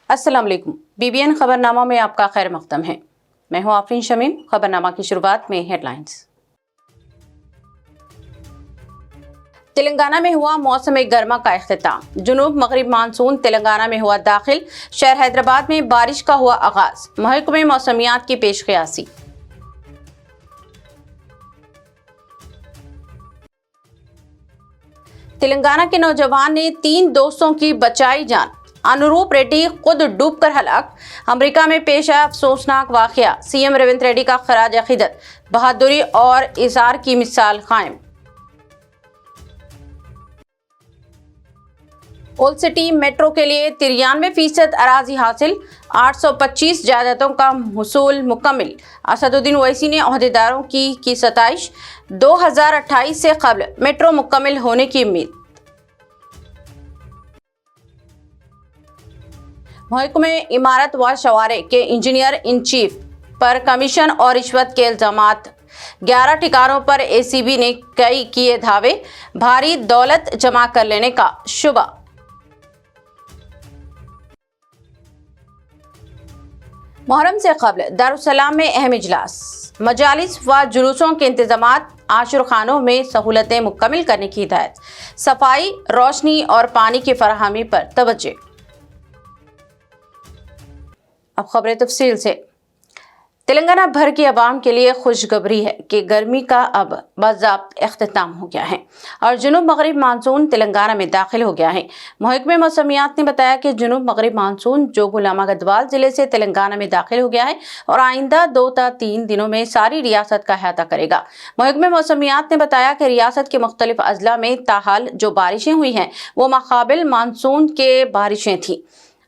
अस्सलाम वालेकुम। BBN खबरनामा में आपका खैर मक़दम है। मैं हूं आफरीन शमीम। खबरनामा की शुरुआत में हेडलाइंस। तेलंगाना में हुआ मौसम गर्मा का इख्तिताम। जुनूब मगरिब मानसून तेलंगाना में हुआ दाखिल। शहर हैदराबाद में बारिश का हुआ आगाज। महकमे मौसमियात की पेशकयासी। तेलंगाना के नौजवान ने 3 दोस्तों की बचाई जान। अनुरूप रेड्डी खुद डूबकर हलाक। अमेरिका में पेश आया अफसोसनाक वाकया। सीएम रेवंत रेड्डी का खराज अकीदत। बहादुरी और इज़ार की मिसाल कायम। ओल्ड सिटी मेट्रो के लिए 93% अराजी हासिल। 825 जायदादों का हुसूल मुकम्मिल। असदुद्दीन ओवैसी ने ओहदेदारों की सताइश। 2028 से कबल मेट्रो मुकम्मिल होने की उम्मीद। महकमे इमारत व शवारे के इंजीनियर इन चीफ पर कमीशन और रिश्वत के इल्जामात। 11 ठिकानों पर ACB ने कई किए धावे। भारी दौलत जमा कर लेने का शुबा। मुहर्रम से कबल दारुस्सलाम में अहम इजलास। मजालिस व जुलूसों के इंतजामात। आशुर खानों में सहूलतें मुकम्मिल करने की हिदायत। सफाई, रोशनी और पानी की फराहमी पर तवज्जो। अब खबरें तफसील से। तेलंगाना भर की आवाम के लिए खुशखबरी है कि गर्मी का अब बाज़ाब्त इख्तिताम हो गया है और जुनूब मगरिब मानसून तेलंगाना में दाखिल हो गया है। महकमे मौसमियात ने बताया कि जुनूब मगरिब मानसून जोगुलामा गढ़वाल जिले से तेलंगाना में दाखिल हो गया है और आइंदा 2 से 3 दिनों में सारी रियासत का अहाता करेगा। महकमे मौसमियात ने बताया कि रियासत के मुख्तलिफ अजला में ताहाल जो बारिशें हुई हैं वो माक़ाबिल मानसून के बारिशें थी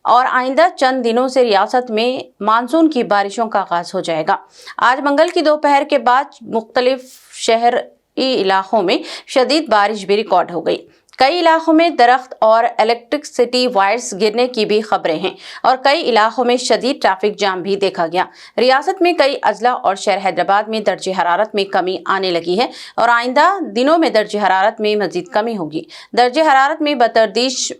और आइंदा चंद दिनों से रियासत में मानसून की बारिशों का आगाज हो जाएगा। आज मंगल की दोपहर के बाद मुख्तलिफ शहरी इलाकों में शदीद बारिश भी रिकॉर्ड हो गई। कई इलाकों में दरख्त और इलेक्ट्रिसिटी वायर्स गिरने की भी खबरें हैं और कई इलाकों में शदीद ट्रैफिक जाम भी देखा गया। रियासत में कई अजला और शहर हैदराबाद में दर्जे हरारत में कमी आने लगी है और आइंदा दिनों में दर्जे हरारत में मजीद कमी होगी। दर्जे हरारत में बतर्दीश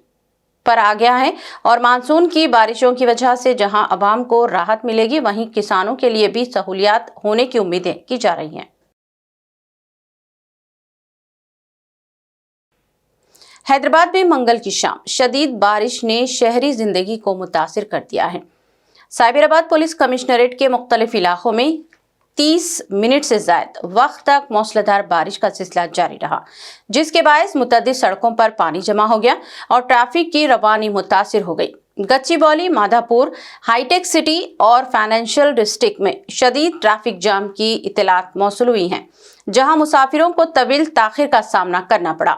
पर आ गया है और मानसून की बारिशों की वजह से जहां अवाम को राहत मिलेगी वहीं किसानों के लिए भी सहूलियात होने की उम्मीदें की जा रही हैं। हैदराबाद में मंगल की शाम शदीद बारिश ने शहरी जिंदगी को मुतासिर कर दिया है। साइबराबाद पुलिस कमिश्नरेट के मुख्तलिफ इलाकों में 30 मिनट से ज्यादा वक्त तक मूसलाधार बारिश का सिलसिला जारी रहा, जिसके बायस मुतअद्दिद सड़कों पर पानी जमा हो गया और ट्रैफिक की रवानी मुतासिर हो गई। गच्चीबौली, माधापुर, हाईटेक सिटी और फाइनेंशियल डिस्ट्रिक्ट में शदीद ट्रैफिक जाम की इत्तलात मौसूल हुई हैं, जहां मुसाफिरों को तवील ताखिर का सामना करना पड़ा।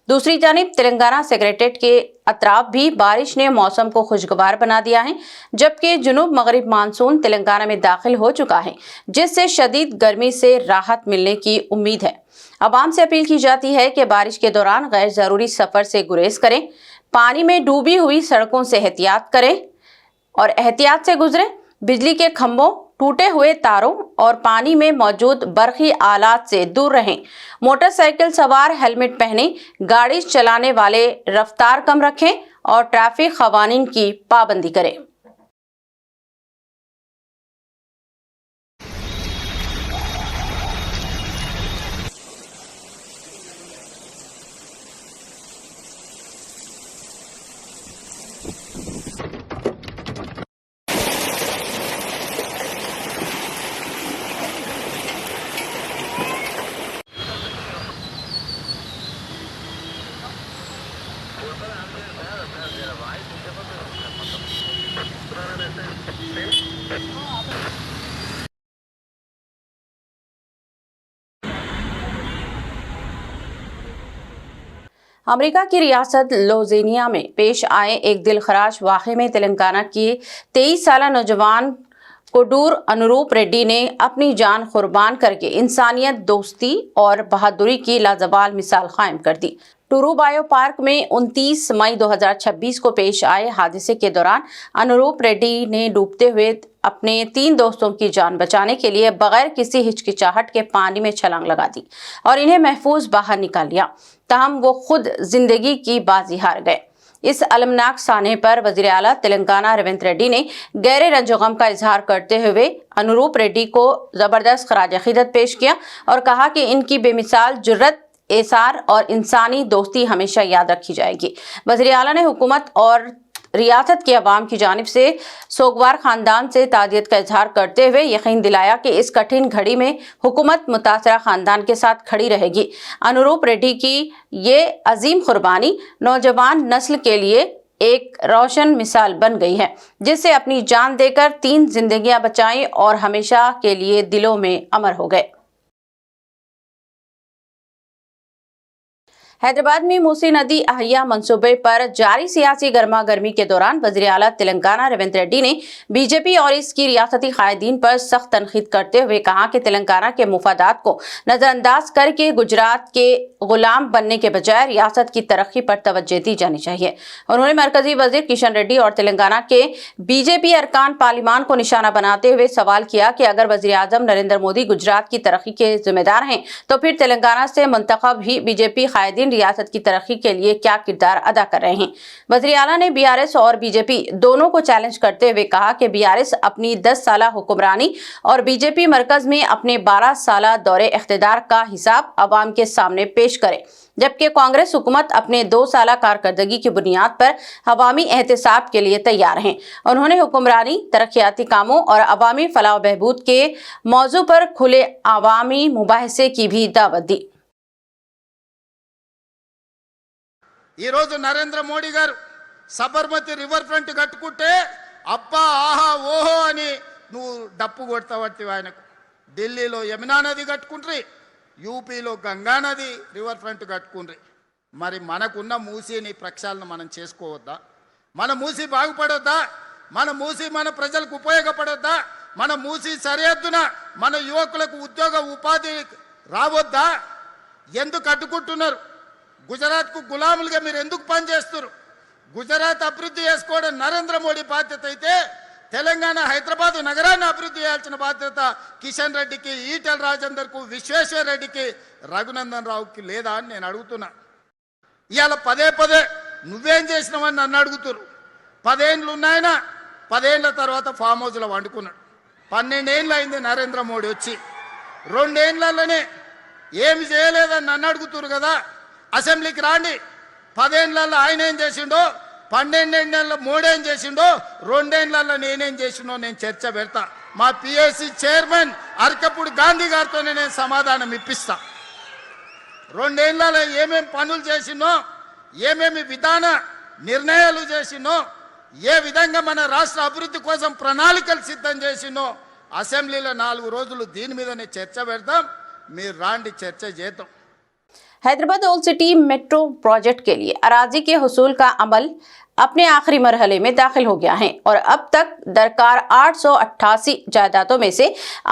दूसरी जानिब तेलंगाना सेक्रेटेरिएट के अतराफ भी बारिश ने मौसम को खुशगवार बना दिया है, जबकि जुनूब मगरिब मानसून तेलंगाना में दाखिल हो चुका है, जिससे शदीद गर्मी से राहत मिलने की उम्मीद है। अवाम से अपील की जाती है कि बारिश के दौरान गैर जरूरी सफर से गुरेज करें, पानी में डूबी हुई सड़कों से एहतियात करें और एहतियात से गुजरें। बिजली के खंभों, टूटे हुए तारों और पानी में मौजूद बरक़ी आलात से दूर रहें। मोटरसाइकिल सवार हेलमेट पहनें, गाड़ी चलाने वाले रफ्तार कम रखें और ट्रैफिक क़वानीन की पाबंदी करें। अमेरिका की रियासत लुइसियाना में पेश आए एक दिलखराश वाक़े में तेलंगाना की 23 साला नौजवान कोडूर अनुरूप रेड्डी ने अपनी जान कुर्बान करके इंसानियत, दोस्ती और बहादुरी की लाजवाल मिसाल कायम कर दी। टूरू बायो पार्क में 29 मई 2026 को पेश आए हादसे के दौरान अनुरूप रेड्डी ने डूबते हुए अपने 3 दोस्तों की जान बचाने के लिए बगैर किसी हिचकिचाहट के पानी में छलांग लगा दी और इन्हें महफूज बाहर निकाल लिया। ताहम वो खुद जिंदगी की बाजी हार गए। इस अलमनाक साने पर वजीर आला तेलंगाना रेवंत रेड्डी ने गहरे रंजो गम का इजहार करते हुए अनुरूप रेड्डी को जबरदस्त खराज अकीदत पेश किया और कहा कि इनकी बेमिसाल जुर्रत, एसार और इंसानी दोस्ती हमेशा याद रखी जाएगी। वज़ीर आला ने हुकूमत और रियासत के अवाम की जानिब से सोगवार खानदान से ताज़ियत का इजहार करते हुए यकीन दिलाया कि इस कठिन घड़ी में हुकूमत मुतासरा खानदान के साथ खड़ी रहेगी। अनुरूप रेड्डी की ये अजीम कुर्बानी नौजवान नस्ल के लिए एक रोशन मिसाल बन गई है, जिससे अपनी जान देकर 3 जिंदगियां बचाई और हमेशा के लिए दिलों में अमर हो गए। हैदराबाद में मूसी नदी अहिया मंसूबे पर जारी सियासी गर्मा गर्मी के दौरान वज़ीर आला तेलंगाना रेवंत रेड्डी ने बीजेपी और इसकी रियासती कायदीन पर सख्त तनकीद करते हुए कहा कि तेलंगाना के मुफादात को नजरअंदाज करके गुजरात के गुलाम बनने के बजाय रियासत की तरक्की पर तवज्जो दी जानी चाहिए। उन्होंने मरकजी वजीर किशन रेड्डी और तेलंगाना के बीजेपी अरकान पार्लिमान को निशाना बनाते हुए सवाल किया कि अगर वज़ीर आज़म नरेंद्र मोदी गुजरात की तरक्की के जिम्मेदार हैं तो फिर तेलंगाना से मुंतखब ही बीजेपी कायदीन रियासत की तरक्की के लिए क्या किरदार अदा कर रहे हैं। वज़ीर आला ने बीआरएस और बीजेपी दोनों को चैलेंज करते हुए कहा कि बीआरएस अपनी 10 साला हुक्मरानी और बीजेपी मरकज में अपने 12 साला दौरे इख्तिदार का हिसाब अवाम के सामने पेश करे, जबकि कांग्रेस हुकूमत अपने 2 साला कारकर्दगी की बुनियाद पर अवामी एहतसाब के लिए तैयार हैं। उन्होंने हुक्मरानी, तरक्याती कामों और अवामी फलाह बहबूद के मौजू पर खुले अवामी मुबाहिसे की भी दावत दी। ఈ రోజు నరేంద్ర మోడీ గారు సబర్మతి రివర్ ఫ్రంట్ కట్టుకుంటే అబ్బా ఆహా ఓహో అని నువ్వు డప్పు కొడతావట్టి ఆయనకు. ఢిల్లీలో యమునా నది కట్టుకుంట్రి, యూపీలో గంగా నది రివర్ ఫ్రంట్ కట్టుకుంట్రి. మరి మనకున్న మూసీని ప్రక్షాళన మనం చేసుకోవద్దా? మన మూసీ బాగుపడొద్దా? మన మూసీ మన ప్రజలకు ఉపయోగపడొద్దా? మన మూసీ సరిహద్దున మన యువకులకు ఉద్యోగ ఉపాధి రావొద్దా? ఎందుకు అడ్డుకుంటున్నారు? గుజరాత్కు గులాములుగా మీరు ఎందుకు పనిచేస్తారు? గుజరాత్ అభివృద్ధి చేసుకోవడం నరేంద్ర మోడీ బాధ్యత అయితే తెలంగాణ హైదరాబాద్ నగరాన్ని అభివృద్ధి చేయాల్సిన బాధ్యత కిషన్ రెడ్డికి, ఈటెల రాజేందర్కు, విశ్వేశ్వర రెడ్డికి, రఘునందన్ రావుకి లేదా అని నేను అడుగుతున్నా. ఇవాళ పదే పదే నువ్వేం చేసినావని నన్ను అడుగుతున్నారు. 10 ఏళ్ళు ఉన్నాయన, 10 ఏళ్ల తర్వాత ఫామ్ హౌస్లో వండుకున్నాడు. 12 ఏళ్ళు అయింది నరేంద్ర మోడీ వచ్చి. 2 ఏళ్లలోనే ఏమి చేయలేదని నన్ను అడుగుతున్నారు కదా. అసెంబ్లీకి రాండి. 10 ఏళ్లలో ఆయన ఏం చేసిండో, 12 ఏళ్లలో మోడీ ఏం చేసిండో, 2 ఏళ్లలో నేనేం చేసిండో నేను చర్చ పెడతా. మా పిఎస్సి చైర్మన్ అరకపూడి గాంధీ గారితోనే నేను సమాధానం ఇప్పిస్తా. 2 ఏళ్లలో ఏమేమి పనులు చేసినో, ఏమేమి విధాన నిర్ణయాలు చేసినో, ఏ విధంగా మన రాష్ట్ర అభివృద్ధి కోసం ప్రణాళికలు సిద్ధం చేసినో అసెంబ్లీలో 4 రోజులు దీని మీదనే చర్చ పెడతాం. మీరు రాండి, చర్చ చేద్దాం. Hyderabad old city metro project के लिए अराजी के हुसूल का अमल अपने आखिरी मरहले में दाखिल हो गया है और अब तक दरकार 888 जायदादों में से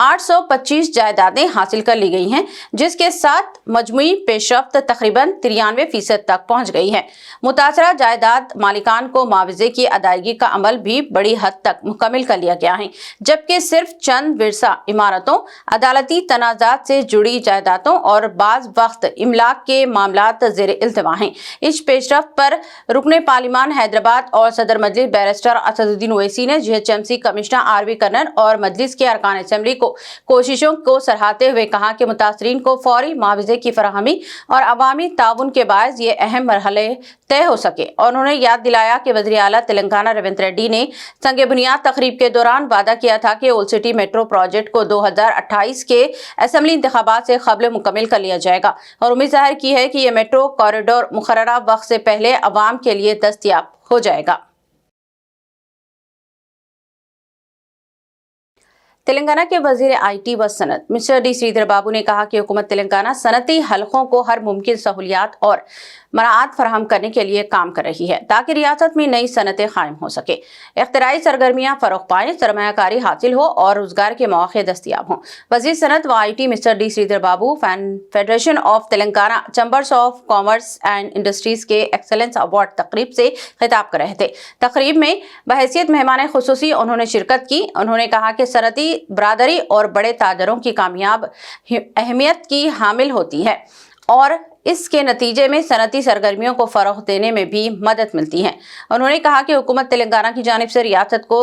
825 जायदादें हासिल कर ली गई हैं, जिसके साथ मजमुई पेशरफ्त तकरीबन 93% तक पहुंच गई है। मुतासरा जायदाद मालिकान को मुआवजे की अदायगी का अमल भी बड़ी हद तक मुकम्मल कर लिया गया है, जबकि सिर्फ चंद विरसा इमारतों, अदालती तनाजात से जुड़ी जायदादों और बाज वक्त इमलाक के मामलात ज़ेर इल्तिमा हैं। इस पेशरफ्त पर रुकने पार्लिमान हैदराबाद और सदर मजलिस बैरिस्टर असदुद्दीन ओवैसी ने जीएचएमसी कमिश्नर आरवी कर्नल और मजलिस के अरकान असेंबली को कोशिशों को सराहते हुए कहा कि मुतासरीन को फौरी मुआवजे की फराहमी और अवामी ताउन के बायस ये अहम मरहले तय हो सके। और उन्होंने याद दिलाया कि वज़ीर आला तेलंगाना रेवंत रेड्डी ने संग बुनियाद तकरीब के दौरान वादा किया था कि ओल्ड सिटी मेट्रो प्रोजेक्ट को 2028 के असेंबली इंतखाबात से कबल मुकम्मल कर लिया जाएगा और उम्मीद जाहिर की है कि यह मेट्रो कॉरिडोर मुकर्ररा वक्त से पहले अवाम के लिए दस्तयाब हो जाएगा। तेलंगाना के वजीर आईटी व सनत मिस्टर डी श्रीधर बाबू ने कहा कि हुकूमत तेलंगाना सनती हलकों को हर मुमकिन सहूलियात और मराआत फराहम करने के लिए काम कर रही है ताकि रियासत में नई सनतें कायम हो सके, इख्तिराई सरगर्मियां फरोग पाएं, सरमायाकारी हासिल हो और रोजगार के मौके दस्तियाब हों। वजीर सनत व IT mister D Sridhar Babu federation of Telangana chambers of commerce and industries के एक्सेलेंस अवार्ड तकरीब से खिताब कर रहे थे। तकरीब में बहैसियत मेहमान खुसूसी उन्होंने शिरकत की। उन्होंने कहा कि सनती बरादरी और बड़े ताजरों की कामयाब अहमियत की हामिल होती है और इसके नतीजे में सनती सरगर्मियों को फरोग देने में भी मदद मिलती है। उन्होंने कहा कि हुकूमत तेलंगाना की जानिब से रियासत को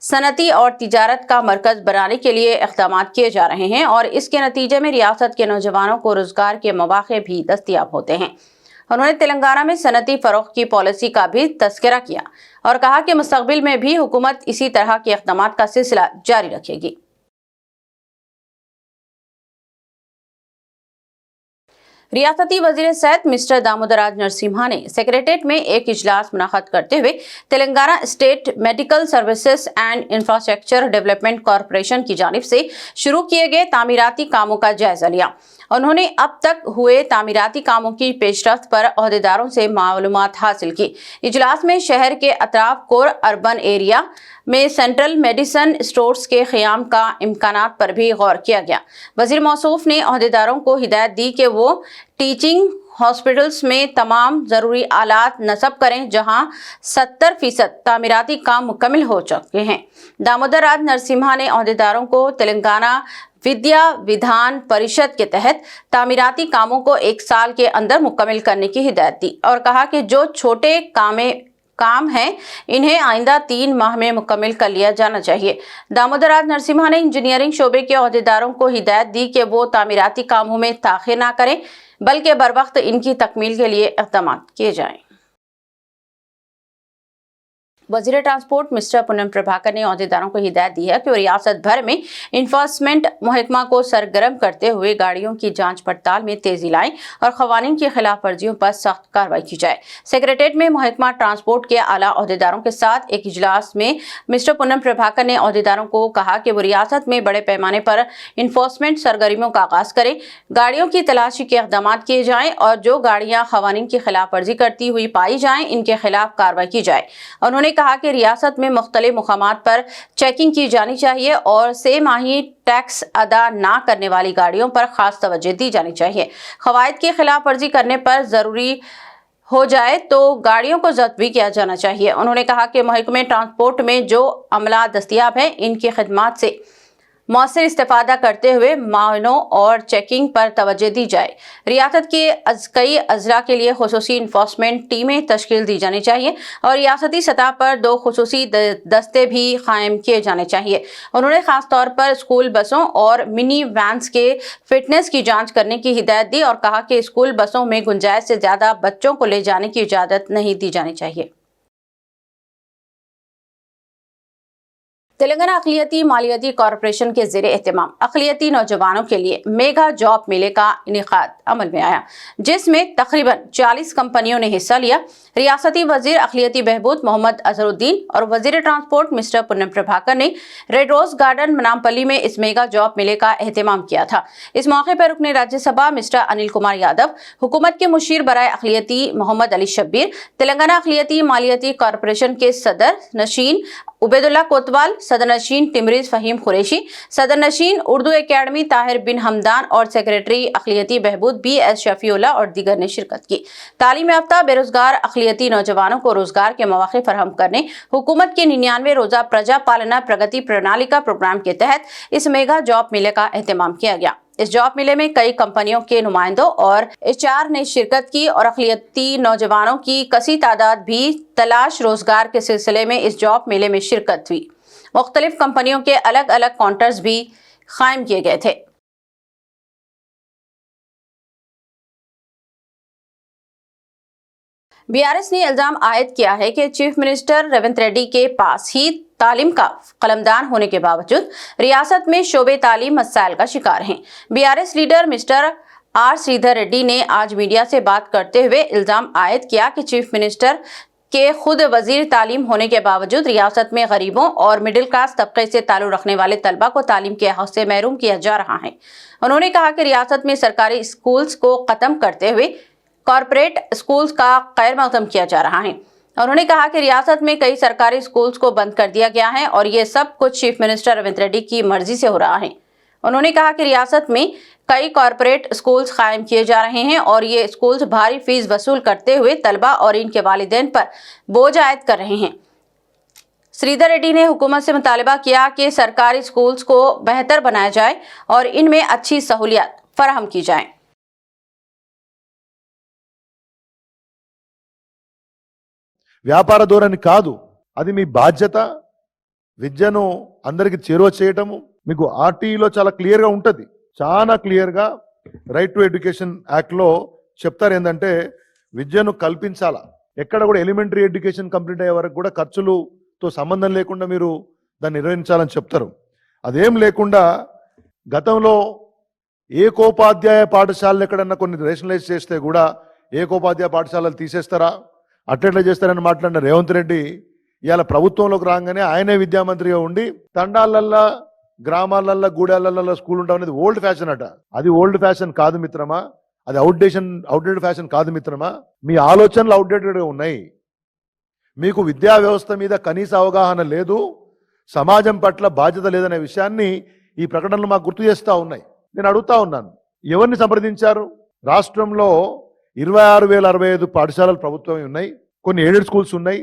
सनती और तिजारत का मरकज बनाने के लिए इक़दाम किए जा रहे हैं और इसके नतीजे में रियासत के नौजवानों को रोजगार के मौक़े भी दस्तयाब होते हैं। उन्होंने तेलंगाना में सनती फरोग की पॉलिसी का भी तज़किरा किया और कहा कि मुस्तक़बिल में भी हुकूमत इसी तरह के इक़दाम का सिलसिला जारी रखेगी। रियासती वजीर सेहत मिस्टर दामोदर राज नरसिम्हा ने सेक्रेटेरिएट में एक इजलास मुनाक़द करते हुए Telangana state medical services and infrastructure development corporation की जानिब से शुरू किए गए तामीराती कामों का जायजा लिया। उन्होंने अब तक हुए तामीराती कामों की पेशरफ्त पर अहदेदारों से मालूमात हासिल की। इजलास में शहर के अतराफ कोर अर्बन एरिया में सेंट्रल मेडिसिन स्टोर्स के क़याम का इम्कानात पर भी गौर किया गया। वज़ीर मौसूफ ने अहदेदारों को हिदायत दी कि वो टीचिंग हॉस्पिटल्स में तमाम ज़रूरी आलात नस्ब करें जहां 70% तामीराती काम मुकम्मल हो चुके हैं। दामोदर राज नरसिम्हा ने अहदेदारों को तेलंगाना विद्या विधान परिषद के तहत तामीराती कामों को 1 साल के अंदर मुकम्मल करने की हिदायत दी और कहा कि जो छोटे काम हैं इन्हें आइंदा 3 माह में मुकम्मल कर लिया जाना चाहिए। दामोदर राज नरसिम्हा ने इंजीनियरिंग शोबे के अहदेदारों को हिदायत दी कि वो तामीराती कामों में ताख़ीर ना करें बल्कि बर वक्त इनकी तकमील के लिए इक़दाम किए जाएं। वज़ीर ट्रांसपोर्ट मिस्टर पूनम प्रभाकर ने अहदेदारों को हिदायत दी है कि वो रियासत भर में इन्फोर्समेंट महकमा को सरगर्म करते हुए गाड़ियों की जांच पड़ताल में तेजी लाएं और क़वानीन की खिलाफ वर्जियों पर सख्त कार्रवाई की जाए। सेक्रेटेरिएट में महकमा ट्रांसपोर्ट के आला अहदेदारों के साथ एक इजलास में मिस्टर पूनम प्रभाकर ने अहदेदारों को कहा कि वो रियासत में बड़े पैमाने पर इन्फोर्समेंट सरगर्मियों का आगाज करें, गाड़ियों की तलाशी के इक़दाम किए जाएँ और जो गाड़ियाँ क़वानीन की खिलाफ वर्जी करती हुई पाई जाएँ इनके खिलाफ कार्रवाई की जाए। उन्होंने कहा कि रियासत में मुख्तलिफ मुकामात पर चेकिंग की जानी चाहिए और 6 माही टैक्स अदा ना करने वाली गाड़ियों पर खास तवज्जो दी जानी चाहिए। क़वायद की खिलाफ वर्जी करने पर जरूरी हो जाए तो गाड़ियों को जब्त भी किया जाना चाहिए। उन्होंने कहा कि महकमे ट्रांसपोर्ट में जो अमला दस्तयाब है इनकी खिदमात से मौसर इस्तेफादा करते हुए मायनों और चेकिंग पर तवज्जो दी जाए। रियासत के कई अजला के लिए खुसूसी इन्फोर्समेंट टीमें तश्कील दी जानी चाहिए और रियासती सतह पर 2 खुसूसी दस्ते भी कायम किए जाने चाहिए। उन्होंने खास तौर पर स्कूल बसों और मिनी वैन्स के फिटनेस की जांच करने की हिदायत दी और कहा कि स्कूल बसों में गुंजाइश से ज़्यादा बच्चों को ले जाने की इजाज़त नहीं दी जानी चाहिए। तेलंगाना अक़लियती मालियाती कॉरपोरेशन के ज़ेरे एहतमाम अक़लियती नौजवानों के लिए मेगा जॉब मेले का इनेकाद अमल में आया, जिसमें तकरीबन 40 कंपनियों ने हिस्सा लिया। रियासती वज़ीर अक़लियती बहबूद मोहम्मद अज़हरुद्दीन और वज़ीर ट्रांसपोर्ट मिस्टर पूनम प्रभाकर ने रेड रोज़ गार्डन नामपल्ली में इस मेगा जॉब मेले का एहतमाम किया था। इस मौके पर रुकने राज्यसभा मिस्टर अनिल कुमार यादव, हुकूमत के मुशीर बराए अक़लियती मोहम्मद अली शब्बीर, तेलंगाना अक़लियती मालियाती कॉरपोरेशन के सदर नशीन उबैदुल्ला कोतवाल, सदर नशीन टिमरीज फ़हीम कुरैशी, सदर नशीन उर्दू एकेडमी ताहिर बिन हमदान और सेक्रेटरी अक़लियती बहबूद BS शफीउल्लाह और दीगर ने शिरकत की। तालीम याफ्ता बेरोजगार अक़लियती नौजवानों को रोजगार के मौके फराहम करने हुकूमत के 99 रोज़ा प्रजा पालना प्रगति प्रणाली का प्रोग्राम के तहत इस मेगा जॉब मेले का एहतमाम किया गया। इस जॉब मेले में कई कंपनियों के नुमाइंदों और HR ने शिरकत की और अक़लियती नौजवानों की कसी तादाद भी तलाश रोजगार के सिलसिले में इस जॉब मेले में शिरकत हुई। मुख्तलिफ कंपनियों के अलग अलग काउंटर्स भी कायम किए गए थे। BRS ने इल्जाम आयद किया है कि चीफ मिनिस्टर रेवंत रेड्डी के पास ही तालीम का कलमदान होने के बावजूद रियासत में शोबे तालीम मसाइल का शिकार हैं। BRS leader mister R Sridhar Reddy ने आज मीडिया से बात करते हुए इल्जाम आयद किया कि चीफ मिनिस्टर के खुद वजीर तालीम होने के बावजूद रियासत में गरीबों और मिडिल क्लास तबके से ताल्लुक रखने वाले तलबा को तालीम के हक से महरूम किया जा रहा है। उन्होंने कहा कि रियासत में सरकारी स्कूल्स को खत्म करते हुए कॉरपोरेट स्कूल्स का खैर मकदम किया जा रहा है। उन्होंने कहा कि रियासत में कई सरकारी स्कूल्स को बंद कर दिया गया है और ये सब कुछ चीफ मिनिस्टर रेवंत रेड्डी की मर्जी से हो रहा है। उन्होंने कहा कि रियासत में कई कॉरपोरेट स्कूल्स कायम किए जा रहे हैं और ये स्कूल्स भारी फीस वसूल करते हुए तलबा और इनके वालिदैन पर बोझ आयद कर रहे हैं। श्रीधर रेड्डी ने हुकूमत से मुतालिबा किया कि सरकारी स्कूल्स को बेहतर बनाया जाए और इनमें अच्छी सहूलियत फराहम की जाए। వ్యాపార ధోరణి కాదు. అది మీ బాధ్యత. విద్యను అందరికి చేరువ చేయటము మీకు ఆర్టీఈలో చాలా క్లియర్గా ఉంటుంది. చాలా క్లియర్గా రైట్ టు ఎడ్యుకేషన్ యాక్ట్లో చెప్తారు ఏంటంటే విద్యను కల్పించాలా. ఎక్కడ కూడా ఎలిమెంటరీ ఎడ్యుకేషన్ కంప్లీట్ అయ్యే వరకు కూడా ఖర్చులతో సంబంధం లేకుండా మీరు దాన్ని నిర్వహించాలని చెప్తారు. అదేం లేకుండా గతంలో ఏకోపాధ్యాయ పాఠశాలలు ఎక్కడన్నా కొన్ని రేషనలైజ్ చేస్తే కూడా ఏకోపాధ్యాయ పాఠశాలలు తీసేస్తారా, అట్లెట్లా చేస్తారని మాట్లాడిన రేవంత్ రెడ్డి ఇవాళ ప్రభుత్వంలోకి రాగానే ఆయనే విద్యామంత్రిగా ఉండి తండాలల్లో, గ్రామాలల్లో, గూడాలల్లో స్కూల్ ఉంటాం అనేది ఓల్డ్ ఫ్యాషన్ అట. అది ఓల్డ్ ఫ్యాషన్ కాదు మిత్రమా, అది అవుట్డేటెడ్ ఫ్యాషన్ కాదు మిత్రమా. మీ ఆలోచనలు అవుట్డేటెడ్గా ఉన్నాయి. మీకు విద్యా వ్యవస్థ మీద కనీస అవగాహన లేదు, సమాజం పట్ల బాధ్యత లేదనే విషయాన్ని ఈ ప్రకటనలు మాకు గుర్తు చేస్తూ ఉన్నాయి. నేను అడుగుతా ఉన్నాను, ఎవరిని సంప్రదించారు? రాష్ట్రంలో 26,065 పాఠశాలలు ప్రభుత్వం ఉన్నాయి, కొన్ని ఎయిడెడ్ స్కూల్స్ ఉన్నాయి,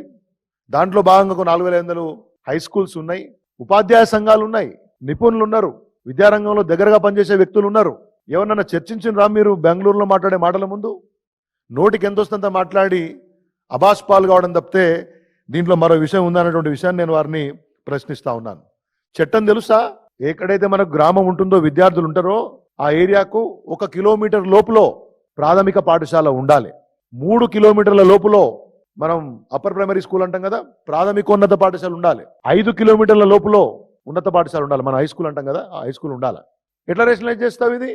దాంట్లో భాగంగా కొన్ని 4,500 హై స్కూల్స్ ఉన్నాయి, ఉపాధ్యాయ సంఘాలు ఉన్నాయి, నిపుణులు ఉన్నారు, విద్యారంగంలో దగ్గరగా పనిచేసే వ్యక్తులు ఉన్నారు. ఎవరన్నా చర్చించినరా మీరు బెంగళూరులో మాట్లాడే మాటల ముందు? నోటికి ఎంత వస్తుందంత మాట్లాడి అబాస్పాలు కావడం తప్పితే దీంట్లో మరో విషయం ఉందనేటువంటి విషయాన్ని నేను వారిని ప్రశ్నిస్తా ఉన్నాను. చట్టం తెలుసా? ఎక్కడైతే మనకు గ్రామం ఉంటుందో, విద్యార్థులు ఉంటారో ఆ ఏరియాకు 1 కిలోమీటర్ లోపులో ప్రాథమిక పాఠశాల ఉండాలి. 3 కిలోమీటర్ల లోపులో మనం అప్పర్ ప్రైమరీ స్కూల్ అంటాం కదా, ప్రాథమికోన్నత పాఠశాల ఉండాలి. 5 కిలోమీటర్ల లోపులో ఉన్నత పాఠశాల ఉండాలి, మన హై స్కూల్ అంటాం కదా, ఆ హై స్కూల్ ఉండాలి. ఎట్లా రేషనలైజ్ చేస్తావు? ఇది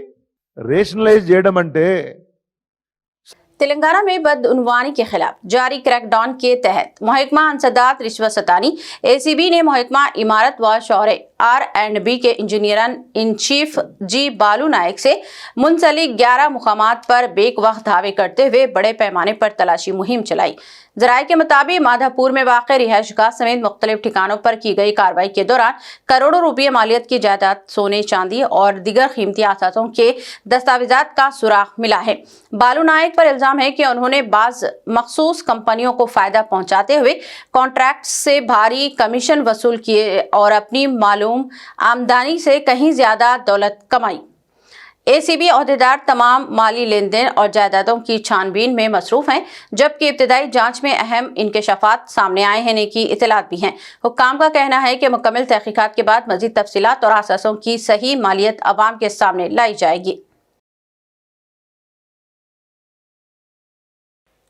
రేషనలైజ్ చేయడం అంటే तेलंगाना में बदउनवानी के खिलाफ जारी क्रैकडाउन के तहत महकमा अंसदात रिश्वत सतानी एसीबी ने महकमा इमारत व शौहरे R&B के इंजीनियर इन चीफ जी बालू नायक से मुंसलिक 11 मुकामात पर बेवक्त दावे करते हुए बड़े पैमाने पर तलाशी मुहिम चलाई। जराये के मुताबिक माधापुर में वाक़ रिहायशगाह समेत मुख्तलिफ ठिकानों पर की गई कार्रवाई के दौरान करोड़ों रुपये मालियत की जायदाद, सोने, चांदी और दीगर कीमती आसातों के दस्तावेजात का सुराग मिला है। बालू नायक पर इल्जाम है कि उन्होंने बाज मखसूस कंपनियों को फायदा पहुंचाते हुए कॉन्ट्रैक्ट से भारी कमीशन वसूल किए और अपनी मालूम आमदनी से कहीं ज्यादा दौलत कमाई। एसीबी अहदेदार तमाम माली लेन देन और जायदादों की छानबीन में मसरूफ हैं, जबकि इब्तदाई जांच में अहम इंकशाफात सामने आए हैं की इतलात भी हैं। हुक्काम का कहना है कि मुकम्मल तहकीकात के बाद मजीद तफसीलात और असासों की सही मालियत अवाम के सामने लाई जाएगी।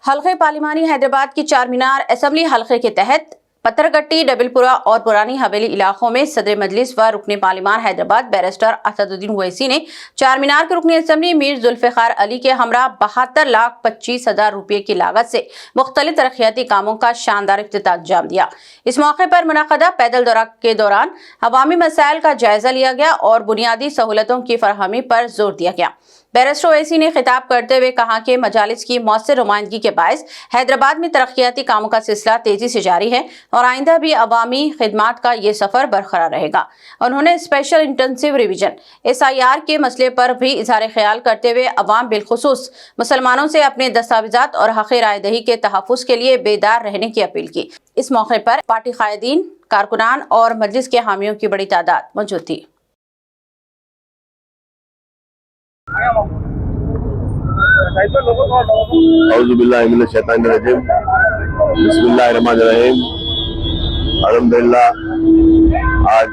हल्के पार्लिमानी हैदराबाद की चार मीनार असेंबली हल्के के तहत पत्थरगट्टी, डबलपुरा और पुरानी हवेली इलाकों में सदर मजलिस व रुकन पार्लिमान हैदराबाद बैरिस्टर असदुद्दीन ओवैसी ने चार मीनार के रुकन असेंबली मीर जुल्फ़िकार अली के हमरा 72,25,000 रुपये की लागत से मुख्तलिफ तरक्याती कामों का शानदार इफ्तिताह अंजाम दिया। इस मौके पर मुनाक़दा पैदल दौरा के दौरान अवामी मसाइल का जायजा लिया गया और बुनियादी सहूलतों की फराहमी पर जोर दिया गया। बैरिस्टर ओवैसी ने खिताब करते हुए कहा कि मजालिस की मौसर नुमाइंदगी के बायस हैदराबाद में तरक्याती कामों का सिलसिला तेजी से जारी है और आइंदा भी अवामी खिदमात का ये सफर बरकरार रहेगा। उन्होंने स्पेशल इंटेंसिव रिवीजन SIR के मसले पर भी इजहार ख्याल करते हुए अवाम बिलखुसूस मुसलमानों से अपने दस्तावेजात और हक़ रायदही के तहफ़्फ़ुज़ के लिए बेदार रहने की अपील की। इस मौके पर पार्टी कायदीन, कारकुनान और मजलिस के हामियों की बड़ी तादाद मौजूद थी। औज़ुबिल्लाहिमिनश्शैतानिर्रजीम, बिस्मिल्लाहिर्रहमानिर्रहीम। अल्हम्दुलिल्लाह, आज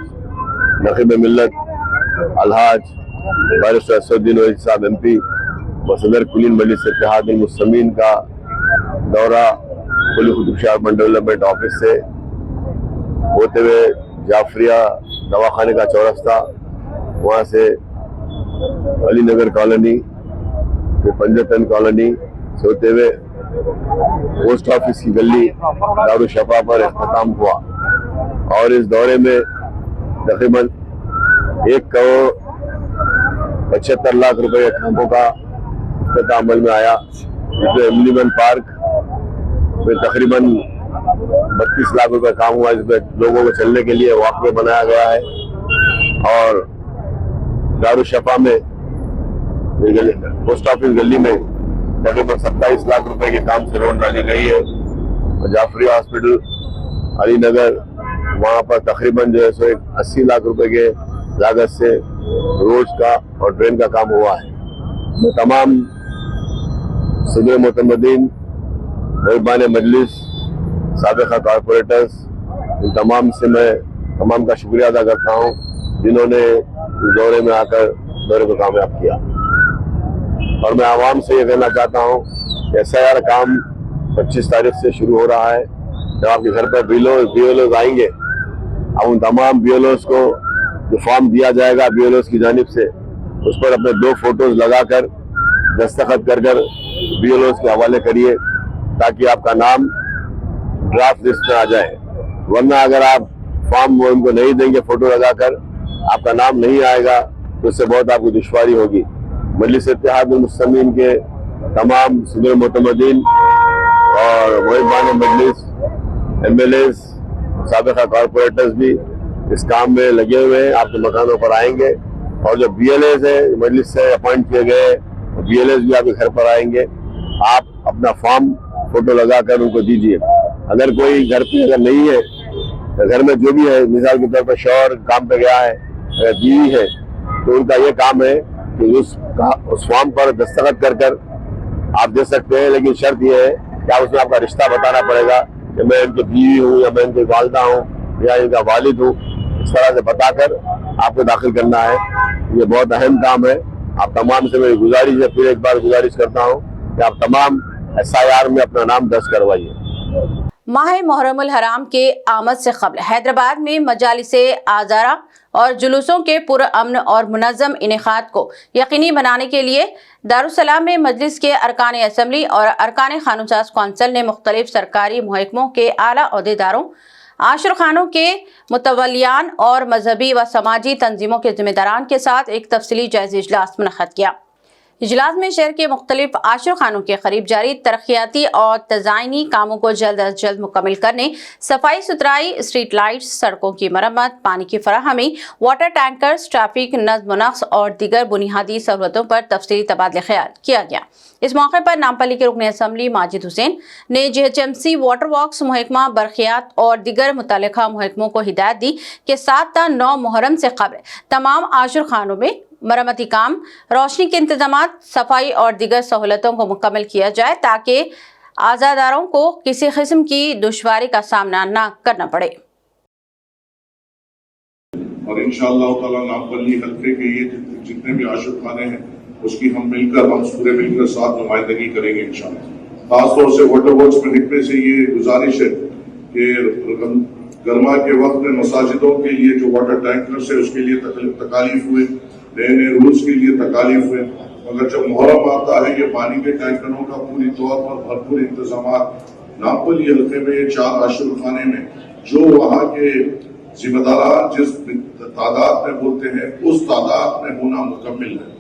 नक़ीब मिल्लत अलहाज बैरिस्टर असदुद्दीन ओवैसी साहब MP व सदर कुलीन मजलिस इत्तेहादुल मुस्लिमीन का दौरा Quli Qutb Shah urban development office से होते हुए जाफरिया दवाखाने का चौरस्ता, वहाँ से अली नगर कॉलोनी, फिर पंजतन कॉलोनी से होते हुए पोस्ट ऑफिस की गली दारुशफा पर इख्तिताम हुआ। और इस दौरे में तकरीबन 1,75 लाख रुपए के कामों का इख्तिताम अमल में आया, जिसमें एमलीमन पार्क में तकरीबन 32 लाख रुपए काम हुआ, जिसमें लोगों को चलने के लिए वॉकवे बनाया गया है। और दारुशफा में पोस्ट ऑफिस गली में तकरीबन 27 लाख रुपए के काम से रोड डाली गई है। और जाफरिया हॉस्पिटल अली नगर, वहाँ पर तकरीबन जो है सो 80 लाख रुपए के लागत से रोड का और ड्रेन का काम हुआ है। तमाम सदर मोतमदीन, मेहरबान मजलिस साबिक़ा कॉरपोरेटर्स, इन तमाम से मैं तमाम का शुक्रिया अदा करता हूँ जिन्होंने दौरे में आकर दौरे को कामयाब किया। और मैं आवाम से ये कहना चाहता हूँ कि SIR काम 25 तारीख से शुरू हो रहा है। जब आपके घर पर BLOs आएंगे, अब उन तमाम BLOs को जो फॉर्म दिया जाएगा BLOs की जानिब से, उस पर अपने 2 फोटोज लगाकर दस्तखत कर BLOs के हवाले करिए ताकि आपका नाम ड्राफ्ट लिस्ट में आ जाए। वरना अगर आप फॉर्म वो उनको नहीं देंगे फोटो लगाकर, आपका नाम नहीं आएगा तो उससे बहुत आपको दुश्वारी होगी। मजलिस इत्तेहादुल मुस्लिमीन के तमाम सदर मुतमदीन और मुइज़्ज़ान मजलिस, MLAs, साबिक़ा कॉरपोरेटर्स भी इस काम में लगे हुए हैं, आपके मकानों पर आएंगे। और जो BLAs है मजलिस से अपॉइंट किए गए, BLAs भी आपके घर पर आएंगे। आप अपना फॉर्म फोटो लगाकर उनको दीजिए। अगर कोई घर पे अगर नहीं है, तो घर में जो भी है, मिसाल के तौर पर शौहर काम पे गया है, अगर बीवी है, तो उनका ये काम है कि उस फॉर्म पर दस्तखत कर आप दे सकते हैं। लेकिन शर्त ये है कि आप उसमें आपका रिश्ता बताना पड़ेगा कि मैं इनकी बीवी हूँ या मैं इनकी वालदा हूँ या इनका वालिद हूँ। इस तरह से बताकर आपको दाखिल करना है। ये बहुत अहम काम है। आप तमाम से मेरी गुजारिश है, फिर एक बार गुजारिश करता हूँ कि आप तमाम SIR में अपना नाम दर्ज करवाइए। माह मुहर्रमुल हराम के आमद से कबल हैदराबाद में मजालिसे आज़ारा और जुलूसों के पुरअमन और मुनज़्ज़म इनेकाद को यकीनी बनाने के लिए दारुस्सलाम में मजलिस के अरकान असम्बली और अरकान क़ानूनसाज़ कौंसिल ने मुख्तलिफ सरकारी महकमों के आला ओहदेदारों, आशर खानों के मुतवल्लियान और मजहबी व समाजी तंजीमों के ज़िम्मेदारान के साथ एक तफसीली जायज़ा इजलास मुनक़्क़द किया। इजलास में शहर के मुख्तलिफ आशर खानों के करीब जारी तरक्याती और तज़ाइनी कामों को जल्द अज जल्द मुकम्मल करने, सफाई सुथराई, स्ट्रीट लाइट्स, सड़कों की मरम्मत, पानी की फराहमी, वाटर टैंकर्स, ट्रैफिक नज़्म नक्श और दीगर बुनियादी सहूलतों पर तफसीली तबादला ख्याल किया गया। इस मौके पर नामपल्ली के रुकन असम्बली माजिद हुसैन ने GHMC वाटर वर्क्स महकमा बरखियात और दीगर मुतल्लिका महकमों को हिदायत दी कि 7 ta 9 मुहर्रम से कबल तमाम आशर खानों में मरम्मती काम, रोशनी के इंतजामात, सफाई और दीगर सहूलतों को मुकम्मल किया जाए ताकि आज़ादारों को किसी किस्म की दुश्वारी का सामना न करना पड़े। और इंशाअल्लाह ताला नामपल्ली हल्के के ये जितने भी आशुक खाने हैं उसकी हम पूरे मिलकर साथ नुमाइंदगी करेंगे इंशाअल्लाह। खासतौर से वाटर वर्क्स महकमे से ये गुजारिश है कि गर्मा के वक्त में मसाजिदों के लिए जो वाटर टैंकर्स है उसके लिए तकालीफ हुए, नए रूल्स के लिए तकालीफ हुए, मगर जब मुहर्रम आता है ये पानी के टैंकरों का पूरी तौर पर भरपूर इंतजाम नामपल्ली हल्के में ये 4 आशुक खाने में जो वहाँ के जिम्मेदार जिस तादाद में बोलते हैं उस तादाद में होना मुकम्मल है।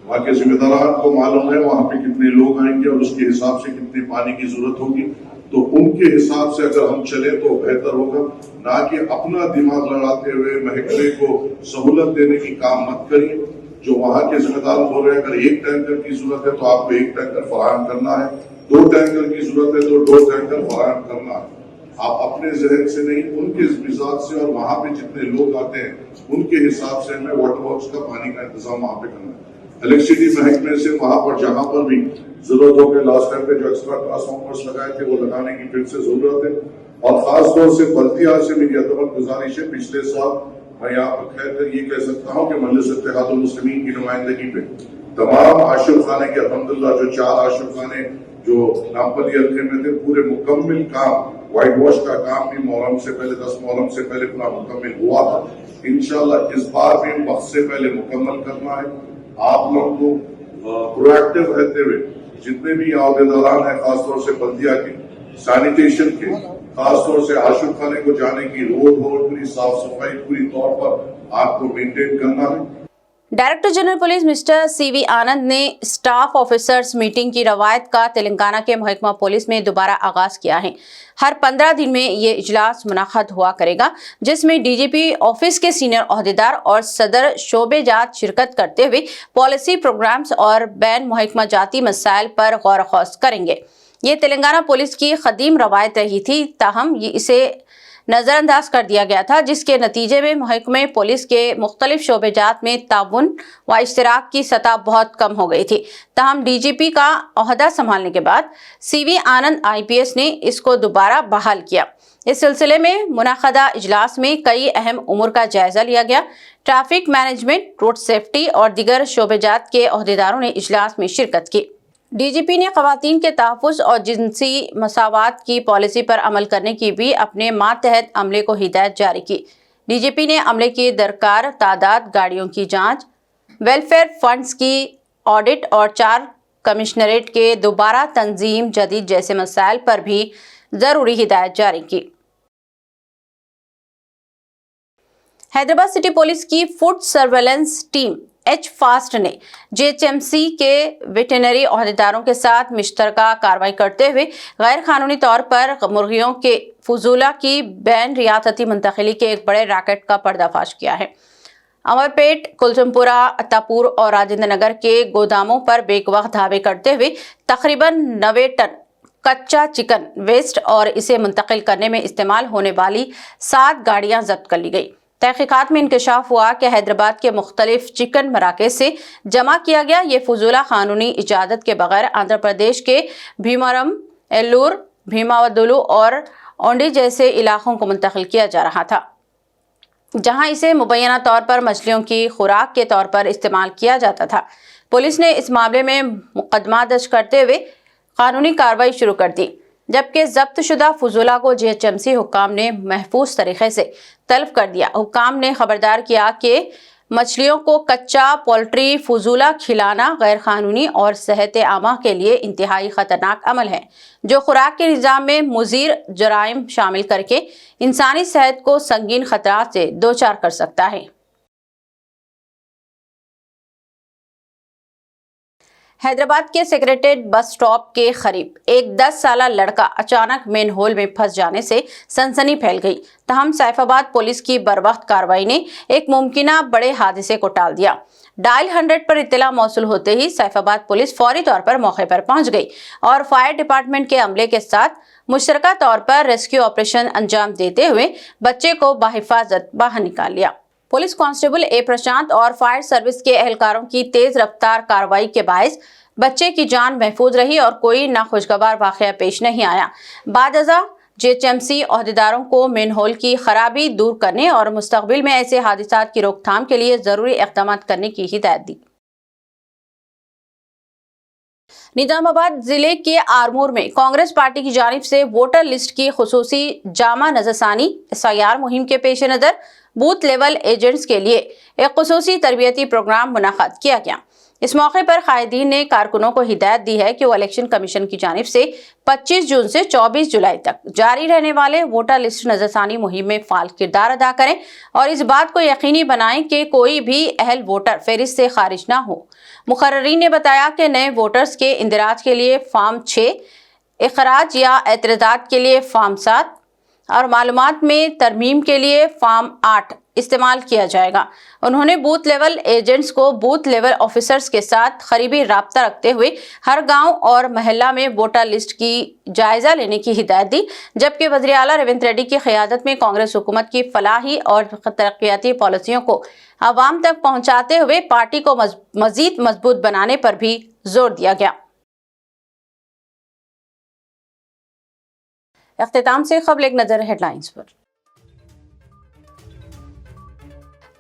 वहाँ के जिम्मेदार को मालूम है वहाँ पे कितने लोग आएंगे और उसके हिसाब से कितने पानी की जरूरत होगी, तो उनके हिसाब से अगर हम चले तो बेहतर होगा, ना कि अपना दिमाग लड़ाते हुए महकमे को सहूलत देने की काम मत करिए। जो वहाँ के जिम्मेदार बोल रहे हैं अगर 1 टैंकर की जरूरत है तो आपको 1 टैंकर फराहम करना है, 2 टैंकर की जरूरत है तो 2 टैंकर फराहम करना है। आप अपने जहन से नहीं, उनके मिजाज से और वहाँ पे जितने लोग आते हैं उनके हिसाब से हमें वाटर वर्क्स का पानी का इंतजाम वहाँ पे करना है। इलेक्ट्रिसिटी महकमे से वहाँ पर जहाँ पर भी जरूरत हो गई, लास्ट टाइम पे जो एक्स्ट्रा ट्रांसफार्मर्स लगाए थे वो लगाने की फिर से जरूरत है। और खास तौर से बल्दिया से मेरी अदमत गुजारिश है, पिछले साल मैं यहाँ पर खैर ये कह सकता हूँ कि मजलिस इत्तेहादुल मुस्लिमीन की नुमाइंदगी पे तमाम आशुक खाने के अल्हम्दुलिल्लाह जो 4 आशुक खाने जो नामपल्ली हल्के में थे पूरे मुकम्मल काम, व्हाइट वॉश का काम भी मुहर्रम से पहले 10 मुहर्रम से पहले पूरा मुकम्मल हुआ था। इंशाल्लाह इस बार भी वक्त से पहले मुकम्मल करना है। आप लोग को प्रोएक्टिव रहते हुए जितने भी अहदेदारान है, खासतौर से बल्दिया के, सैनिटेशन के, खासतौर से आशुक खाने को जाने की रोड पूरी साफ सफाई पूरी तौर पर आपको मेंटेन करना है। Director general police mister CV आनंद ने स्टाफ ऑफिसर्स मीटिंग की रवायत का तेलंगाना के महकमा पुलिस में दोबारा आगाज किया है। हर 15 दिन में ये इजलास मुनक़्क़द हुआ करेगा, जिसमें DGP ऑफिस के सीनियर ओहदेदार और सदर शोबे जात शिरकत करते हुए पॉलिसी, प्रोग्राम्स और बैन महकमा जाती मसाइल पर गौर व ख़ौस करेंगे। ये तेलंगाना पुलिस की क़दीम रवायत रही थी, ताहम इसे नजर अंदाज कर दिया गया था, जिसके नतीजे में महकमे पुलिस के मुख्तलिफ शोबेजात में ताउन व इश्तराक की सतह बहुत कम हो गई थी। ताहम DGP का ओहदा संभालने के बाद CV आनंद IPS ने इसको दोबारा बहाल किया। इस सिलसिले में मुनाखदा इजलास में कई अहम उमूर का जायजा लिया गया। ट्रैफिक मैनेजमेंट, रोड सेफ्टी और दीगर शोबेजात के ओहदेदारों ने इजलास में शिरकत की। DGP ने खवातीन के तहफ़्फ़ुज़ और जिनसी मसावात की पॉलिसी पर अमल करने की भी अपने मातहत अमले को हिदायत जारी की। DGP ने अमले की दरकार तादाद, गाड़ियों की जाँच, वेलफेयर फंड्स की ऑडिट और 4 कमिश्नरेट के दोबारा तंजीम जदीद जैसे मसाइल पर भी ज़रूरी हिदायत जारी की। हैदराबाद सिटी पुलिस की फूड सर्वेलेंस टीम H-FAST ने JHMC के वेटरनरी ओहदेदारों के साथ मुश्तरका कार्रवाई करते हुए गैर कानूनी तौर पर मुर्गियों के फजूला की बैन रियासती मुंतकिली के एक बड़े रैकेट का पर्दाफाश किया है। अमरपेट, कुलसुमपुरा, अत्तापुर और राजेंद्र नगर के गोदामों पर बेवक्त धावे करते हुए तकरीबन 90 टन कच्चा चिकन वेस्ट और इसे मुंतकिल करने में इस्तेमाल होने वाली 7 गाड़ियां जब्त कर ली गई। तहकीकात में इंकशाफ हुआ कि हैदराबाद के मुख्तलिफ चिकन मराकज़ से जमा किया गया ये फजूला कानूनी इजाज़त के बगैर आंध्र प्रदेश के भीमवरम, एल्लूर, भीमावदुलु और ओंडी जैसे इलाकों को मुंतकिल किया जा रहा था, जहां इसे मुबैना तौर पर मछलियों की खुराक के तौर पर इस्तेमाल किया जाता था। पुलिस ने इस मामले में मुकदमा दर्ज करते हुए कानूनी कार्रवाई शुरू कर दी, जबकि जब्त शुदा फजूला को JHMC हुक्काम ने महफूज तरीके से तलब कर दिया। हुक्काम ने खबरदार किया कि मछलियों को कच्चा पोल्ट्री फजूला खिलाना गैर कानूनी और सेहत आमा के लिए इंतहाई खतरनाक अमल है, जो खुराक के निज़ाम में मुज़ीर जराइम शामिल करके इंसानी सेहत को संगीन खतरात से दोचार कर सकता है। हैदराबाद के सेक्रेटेरिएट बस स्टॉप के करीब एक 10 साला लड़का अचानक मेन होल में फंस जाने से सनसनी फैल गई। तहम सैफाबाद पुलिस की बरवक्त कार्रवाई ने एक मुमकिना बड़े हादसे को टाल दिया। डायल 100 पर इत्तला मौसूल होते ही सैफाबाद पुलिस फौरी तौर पर मौके पर पहुंच गई और फायर डिपार्टमेंट के अमले के साथ मुश्तरका तौर पर रेस्क्यू ऑपरेशन अंजाम देते हुए बच्चे को बाहिफाजत बाहर निकाल लिया। पुलिस कांस्टेबल A प्रशांत और फायर सर्विस के एहलकारों की तेज रफ्तार कार्रवाई के बायस बच्चे की जान महफूज रही और कोई नाखुशगवार वाकया पेश नहीं आया। बादअज़ा JHMC ओहदेदारों को मेन होल की खराबी दूर करने और मुस्तकबिल में ऐसे हादिसात की रोकथाम के लिए जरूरी इक़दाम करने की हिदायत दी। निजामाबाद जिले के आरमूर में कांग्रेस पार्टी की जानिब से वोटर लिस्ट की खुसूसी जामा नजरसानी SIR मुहिम के पेश नज़र बूथ लेवल एजेंट्स के लिए एक खुसूसी तरबियती प्रोग्राम मुनक़द किया गया। इस मौके पर कायदीन ने कारकुनों को हिदायत दी है कि वो इलेक्शन कमीशन की जानिब से 25 जून से 24 जुलाई तक जारी रहने वाले वोटर लिस्ट नजरसानी मुहिम में फाल किरदार अदा करें और इस बात को यकीनी बनाएं कि कोई भी अहल वोटर फहरिस्त से खारिज ना हो। मुकर्ररीन ने बताया कि नए वोटर्स के इंदिराज के लिए फॉर्म 6, इखराज या एतराज़ात के लिए फॉर्म 7 और मालूमात में तरमीम के लिए फॉर्म 8 इस्तेमाल किया जाएगा। उन्होंने बूथ लेवल एजेंट्स को बूथ लेवल ऑफिसर्स के साथ करीबी राब्ता रखते हुए हर गांव और महल्ला में वोटर लिस्ट की जायजा लेने की हिदायत दी, जबकि वज़ीर आला रेवंत रेड्डी की क़यादत में कांग्रेस हुकूमत की फलाही और तरक्याती पॉलिसियों को आवाम तक पहुंचाते हुए पार्टी को मजीद मजबूत बनाने पर भी जोर दिया गया। इख्तिताम से ख़बर एक नज़र हेडलाइंस पर।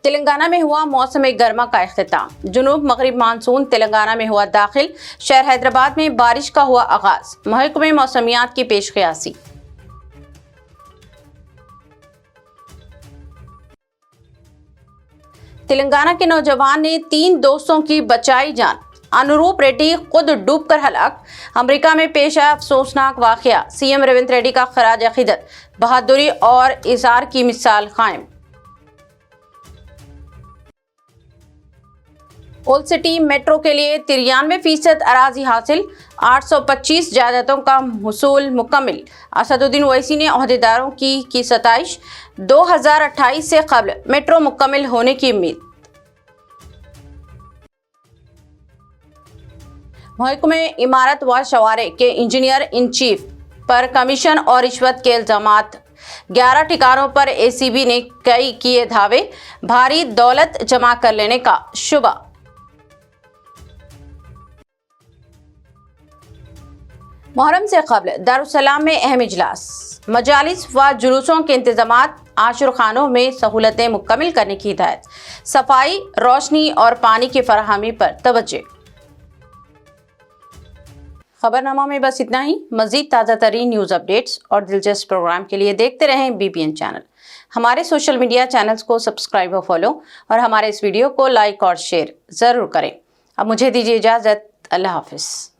तेलंगाना में हुआ मौसम गर्मा का इख्तिताम। जुनूब मगरिब मानसून तेलंगाना में हुआ दाखिल। शहर हैदराबाद में बारिश का हुआ आगाज। महकमे मौसमियात की पेशकयासी। तेलंगाना के नौजवान ने 3 दोस्तों की बचाई जान। अनुरूप रेड्डी खुद डूबकर हलाक। अमेरिका में पेश आया अफसोसनाक वाकया। CM रेवंत रेड्डी का खराज अकीदत, बहादुरी और इज़हार की मिसाल कायम। ओल्ड सिटी मेट्रो के लिए 93% अराजी हासिल। 825 जायदादों का हुसूल मुकम्मिल। असदुद्दीन ओवैसी ने ओहदेदारों की सताइश। 2028 से कबल मेट्रो मुकम्मिल होने की उम्मीद। महकमे इमारत व शवारे के इंजीनियर इन चीफ पर कमीशन और रिश्वत के इल्जामात। 11 ठिकानों पर एसीबी ने कई किए धावे, भारी दौलत जमा कर लेने का शुबा। मुहर्रम से कबल दारुस्सलाम में अहम इजलास, मजालिस व जुलूसों के इंतजामात, आशुर खानों में सहूलतें मुकम्मल करने की हिदायत, सफाई, रोशनी और पानी की फराहमी पर तवज्जो। खबरनामा में बस इतना ही। मजीद ताज़ा तरीन न्यूज़ अपडेट्स और दिलचस्प प्रोग्राम के लिए देखते रहें BPN चैनल। हमारे सोशल मीडिया चैनल्स को सब्सक्राइब और फॉलो, और हमारे इस वीडियो को लाइक और शेयर ज़रूर करें। अब मुझे दीजिए इजाज़त। अल्लाह हाफिज़।